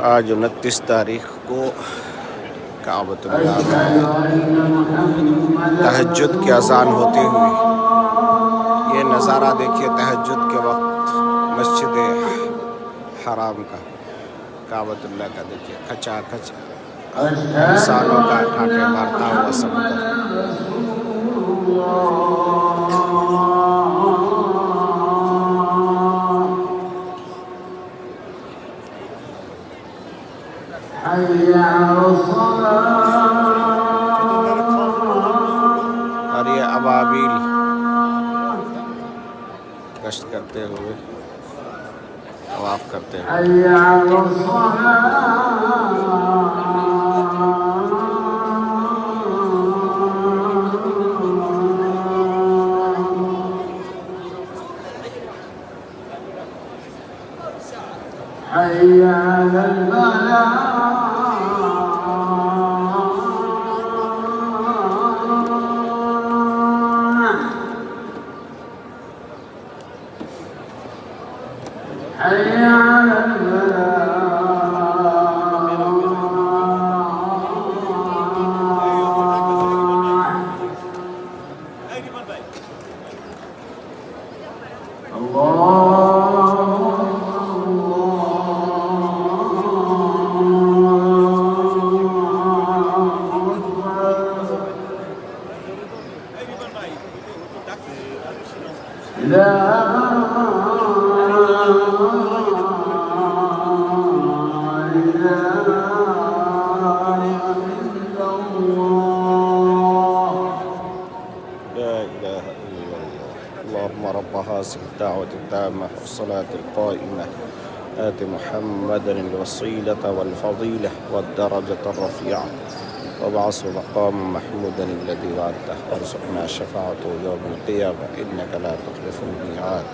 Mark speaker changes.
Speaker 1: आज 29 तारीख को काबतुल्लाह तहज्जुद की अज़ान होती हुई ये नज़ारा देखिए। तहज्जुद के वक्त मस्जिद हराम का, काबतुल्लाह का देखिए खचा खच इंसानों का ठाटे मारता हुआ समुद्र। और ये अबाबिल गश्त करते हुए तवाफ करते हुए। اللهم رب هذه الدعوة التامة والصلاة القائمة آت محمدا الوسيلة والفضيلة والدرجة الرفيعة وابعثه مقاما محمودا الذي وعدته وارزقنا شفاعته يوم القيامة إنك لا تخلف الميعاد.